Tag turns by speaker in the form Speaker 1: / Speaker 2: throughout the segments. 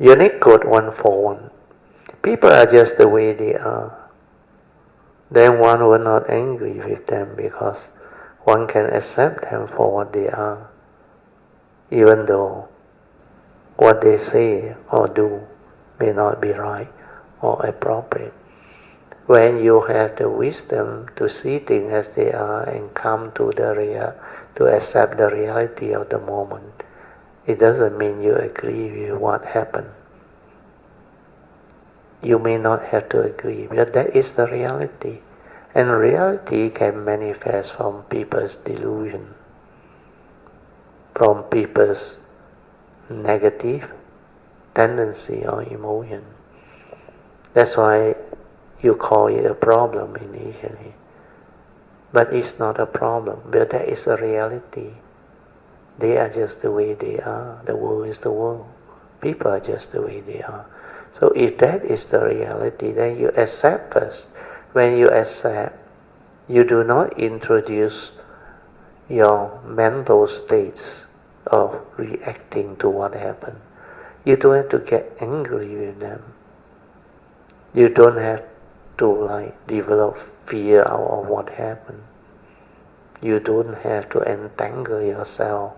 Speaker 1: Unique code 141. People are just the way they are. Then one will not angry with them because one can accept them for what they are, even though what they say or do may not be right or appropriate. When you have the wisdom to see things as they are and come to to accept the reality of the moment, it doesn't mean you agree with what happened. You may not have to agree, but that is the reality. And reality can manifest from people's delusion, from people's negative tendency or emotion. That's why you call it a problem initially. But it's not a problem, but that is a reality. They are just the way they are. The world is the world. People are just the way they are. So if that is the reality, then you accept first. When you accept, you do not introduce your mental states of reacting to what happened. You don't have to get angry with them. You don't have to develop fear out of what happened. You don't have to entangle yourself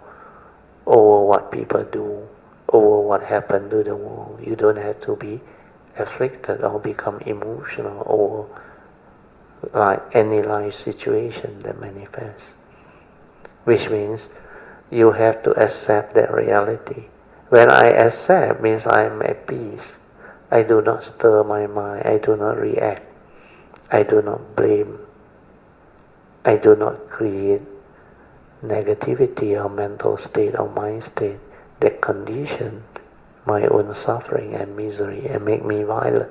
Speaker 1: over what people do, over what happened to the world. You don't have to be afflicted or become emotional over any life situation that manifests. Which means you have to accept that reality. When I accept means I am at peace. I do not stir my mind. I do not react. I do not blame. I do not create negativity or mental state or mind state that condition my own suffering and misery and make me violent.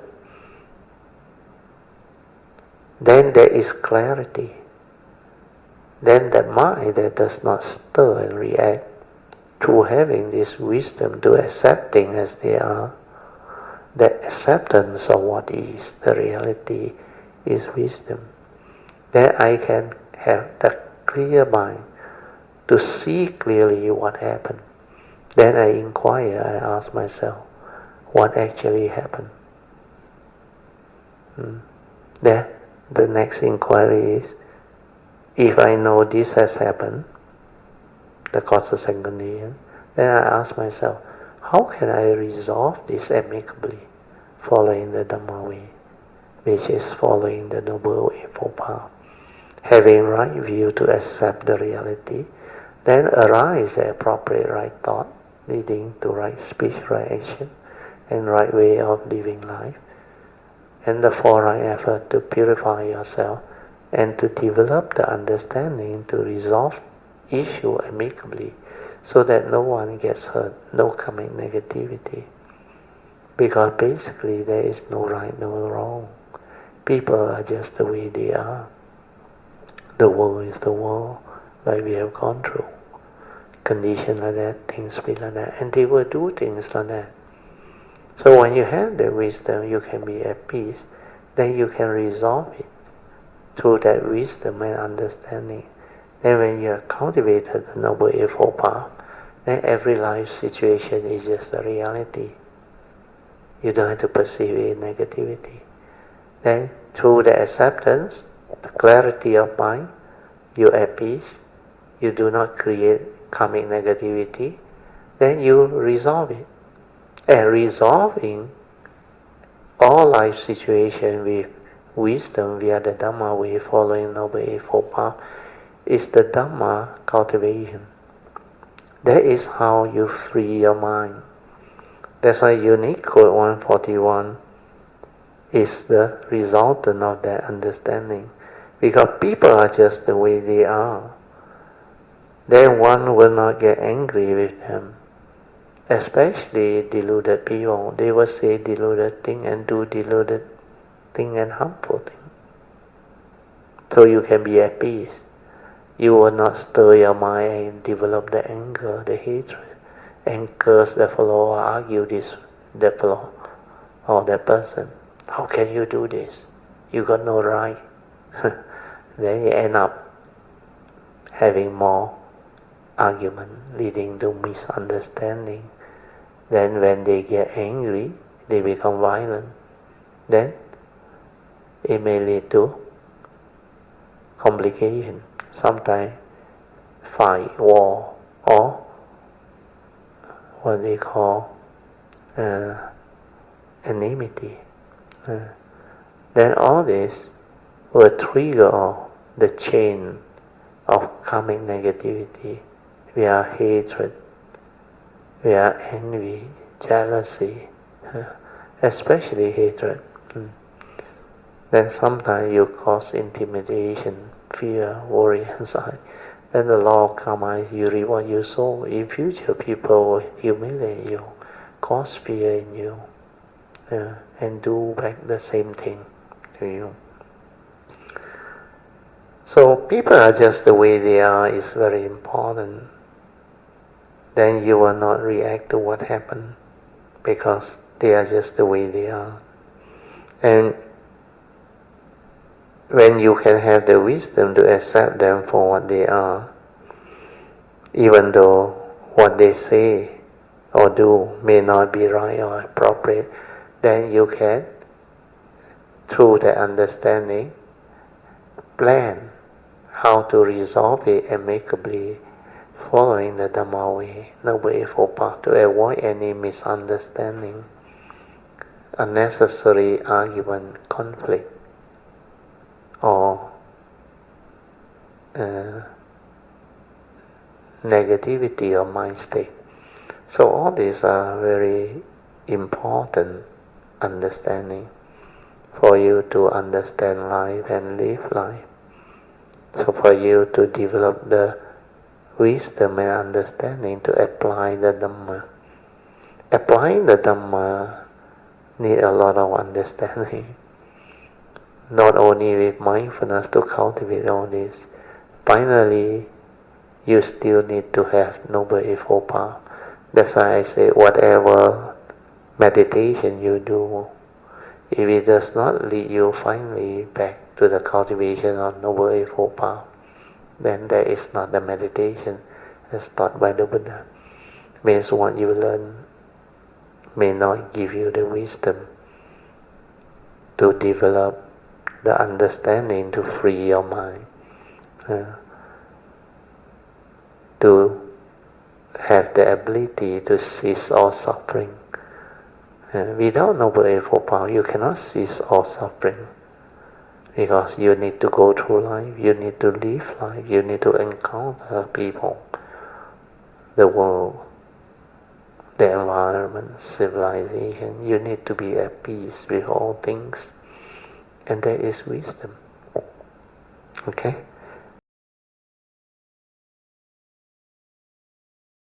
Speaker 1: Then there is clarity. Then the mind that does not stir and react, through having this wisdom to accepting as they are, that acceptance of what is the reality is wisdom. Then I can have the clear mind to see clearly what happened. Then I inquire, I ask myself, what actually happened? Then the next inquiry is, if I know this has happened, the causes and conditions, then I ask myself, how can I resolve this amicably, following the Dharma way, which is following the Noble Eightfold Path. Having right view to accept the reality, then arise the appropriate right thought, leading to right speech, right action, and right way of living life, and the right effort to purify yourself and to develop the understanding to resolve issue amicably so that no one gets hurt, no coming negativity. Because basically there is no right, no wrong. People are just the way they are. The world is the world, like we have gone through. Conditions like that, things be like that, and they will do things like that. So when you have the wisdom, you can be at peace, then you can resolve it through that wisdom and understanding. Then when you have cultivated the Noble Eightfold Path, then every life situation is just a reality. You don't have to perceive it negativity. Then through the acceptance, the clarity of mind, you are at peace, you do not create karmic negativity, then you resolve it. And resolving all life situation with wisdom via the Dharma way, following Noble Eightfold Path, is the Dharma cultivation. That is how you free your mind. That's why unique code 141 is the resultant of that understanding. Because people are just the way they are. Then one will not get angry with them. Especially deluded people. They will say deluded thing and do deluded thing and harmful thing. So you can be at peace. You will not stir your mind and develop the anger, the hatred, and curse the fellow or argue the fellow or that person. How can you do this? You got no right. Then you end up having more argument, leading to misunderstanding Then when they get angry, they become violent. Then it may lead to complication, sometimes fight, war, or what they call enmity. Then all this will trigger off the chain of karmic negativity. We are hatred, we are envy, jealousy, especially hatred. Then sometimes you cause intimidation, fear, worry, anxiety. Then the law of karma is you reap what you sow. In future, people will humiliate you, cause fear in you, and do back the same thing to you. So people are just the way they are is very important. Then you will not react to what happened because they are just the way they are. And when you can have the wisdom to accept them for what they are, even though what they say or do may not be right or appropriate, then you can, through the understanding, plan how to resolve it amicably, following the Dharma way, Noble Eightfold Path, to avoid any misunderstanding, unnecessary argument, conflict, or negativity of mind state. So all these are very important understanding for you to understand life and live life. So for you to develop the wisdom and understanding to apply the Dhamma. Applying the Dhamma need a lot of understanding. Not only with mindfulness to cultivate all this. Finally, you still need to have Noble Eightfold Path. That's why I say whatever meditation you do, if it does not lead you finally back to the cultivation of Noble Eightfold Path, then that is not the meditation as taught by the Buddha. Means what you learn may not give you the wisdom to develop the understanding to free your mind, to have the ability to cease all suffering. Without Noble Eightfold Path, you cannot cease all suffering, because you need to go through life, you need to live life, you need to encounter people, the world, the environment, civilization. You need to be at peace with all things, and that is wisdom. Okay?